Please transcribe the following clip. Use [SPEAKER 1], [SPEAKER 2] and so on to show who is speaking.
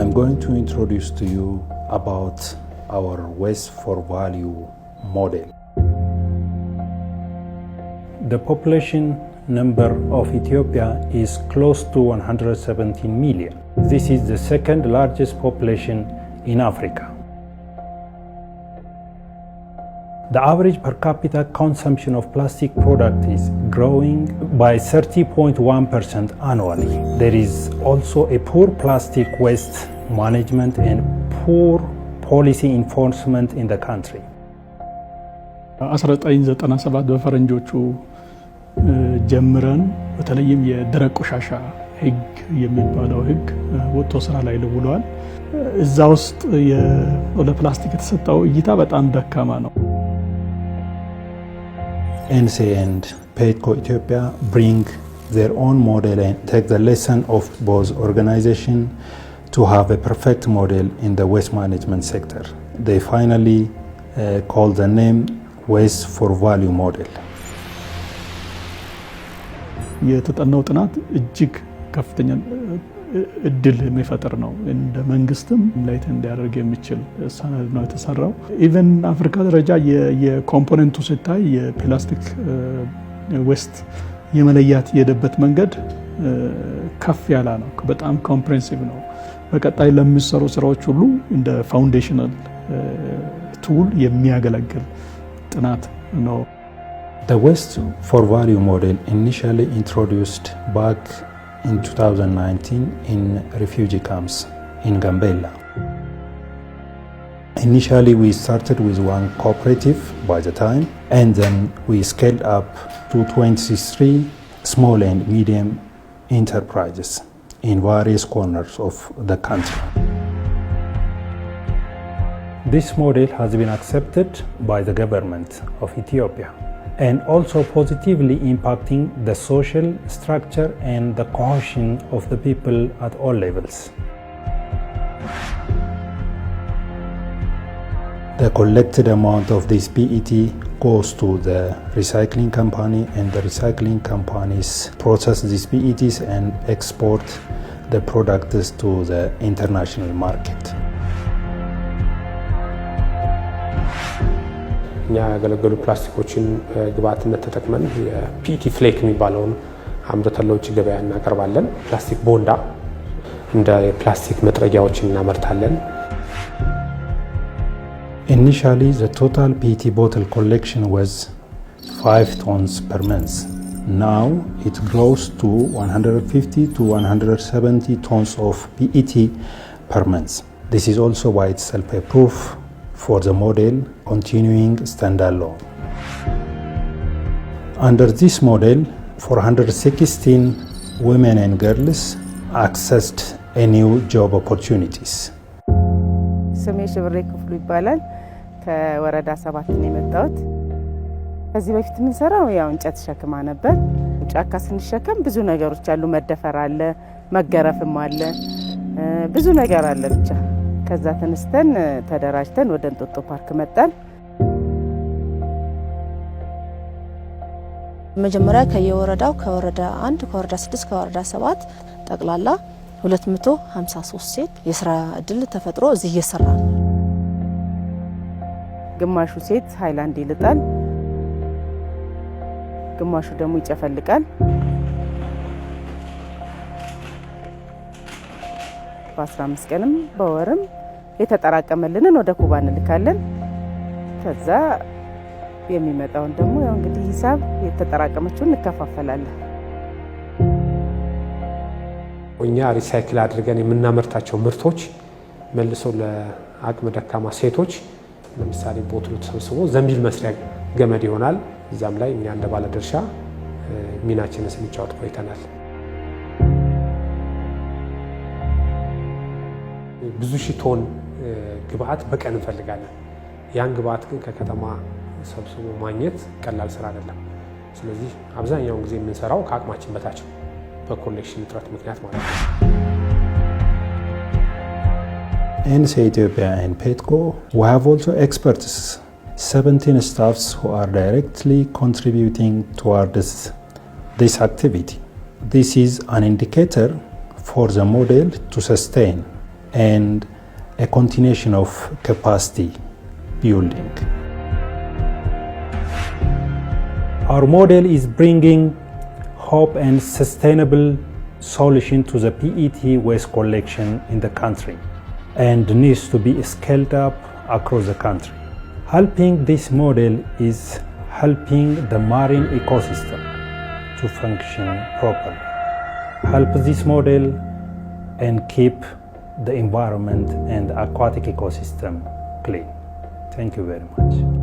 [SPEAKER 1] I'm going to introduce to you about our waste for value model. The population number of Ethiopia is close to 117 million. This is the second largest population in Africa. The average per capita consumption of plastic product is growing by 30.1% annually. There is also a poor plastic waste management and poor policy enforcement in the country.
[SPEAKER 2] 1997 በፈረንጆቹ ጀምረን በተለይም የደረቅ ቆሻሻ ህግ የሚባለው ህግ ወጥቶ ስራ ላይ ውሏል። እዛ ውስጥ ለፕላስቲክ የተሰጠው እይታ በጣም ደካማ ነው።
[SPEAKER 1] NCA and PETCO Ethiopia bring their own model and take the lesson of both organizations to have a perfect model in the waste management sector. They finally call the name Waste for Value model.
[SPEAKER 2] የተጠናው ጥናት እጅግ ከፍተኛ እድል የሚፈጥር ነው። እንደ መንግስትም ላይት እንዲያደርግ የሚችል ሰነድ ነው የተሰራው። ኢቨን አፍሪካ ደረጃ የኮምፖነንቱ ሲታይ የፕላስቲክ ዌስት የመለያት የደበት መንገድ ከፍ ያለ ነው። በጣም ኮምፕሬሄንሲቭ ነው። በቀጣይ ለሚሰሩ ስራዎች ሁሉ እንደ ፋውንዴሽናል ቱል የሚያገለግል ጥናት ነው።
[SPEAKER 1] The Waste for Value model initially introduced back in 2019 in refugee camps in Gambela. Initially we started with one cooperative by the time, and then we scaled up to 23 small and medium enterprises in various corners of the country. This model has been accepted by the government of Ethiopia and also positively impacting the social structure and the cohesion of the people at all levels. The collected amount of this PET goes to the recycling company, and the recycling companies process these PETs and export the products to the international market.
[SPEAKER 3] እኛ ያገለገሉ ፕላስቲኮችን ግብአትነት ተጠቅመን የፒቲ ፍሌክ የሚባለውን አምርተን ለውጭ ገበያ እናቀርባለን። ፕላስቲክ ቦንዳ እንደ ፕላስቲክ መጥረጊያዎችን እናመርታለን።
[SPEAKER 1] Initially the total PET bottle collection was 5 tons per month. Now it grows to 150 to 170 tons of PET per month. This is also by itself a proof for the model continuing standalone. Under this model, 416 women and girls accessed a new job opportunities.
[SPEAKER 4] ስሜ ሽብሬ ክፍሉ ይባላል። ከወረዳ 7 ነው የመጣሁት። ከዚህ በፊት ምን ሰራው? ያው እንጨት ሸክማ ነበር። ጫካ ስንሸከም ብዙ ነገሮች አሉ። መደፈር አለ፣ መገረፍም አለ፣ ብዙ ነገር አለ ብቻ። ከዛ ተነስተን ተደራጅተን ወደ እንጦጦ ፓርክ መጣን።
[SPEAKER 5] መጀመሪያ ከየወረዳው ከወረዳ 1 ከወረዳ 6 ከወረዳ 7 ጠቅላላ 253 ሴት የስራ እድል ተፈጥሮ እዚህ እየሰራ ነው።
[SPEAKER 4] ግማሹ ሴት ሃይላንድ ይልጣል፣ ግማሹ ደግሞ ይጨፈልቃል። በ15 ቀንም በወርም የተጠራቀመልንን ወደ ኩባ እንልካለን። ከዛ የሚመጣውን ደግሞ ያው እንግዲህ ሂሳብ የተጠራቀመችውን እንከፋፈላለን።
[SPEAKER 3] እኛ ሪሳይክል አድርገን የምናመርታቸው ምርቶች መልሰው ለአቅመ ደካማ ሴቶች ለምሳሌ ቦትሉ ተሰብስቦ ዘንቢል መስሪያ ገመድ ይሆናል። እዛም ላይ እኛ እንደ ባለ ድርሻ ሚናችንን ስንጫወት ቆይተናል። ብዙ ሺህ ቶን ግብአት በቀን እንፈልጋለን። ያን ግብአት ግን ከከተማ ሰብስቦ ማግኘት ቀላል ስራ አይደለም። ስለዚህ አብዛኛውን ጊዜ የምንሰራው ከአቅማችን በታች ነው፣ በኮሌክሽን እጥረት ምክንያት ማለት ነው።
[SPEAKER 1] NCA Ethiopia and PETCO, we have also experts, 17 staffs who are directly contributing towards this activity. This is an indicator for the model to sustain and a continuation of capacity building. Our model is bringing hope and sustainable solution to the PET waste collection in the country and needs to be scaled up across the country. Helping this model is helping the marine ecosystem to function properly. Help this model and keep the environment and aquatic ecosystem clean. Thank you very much.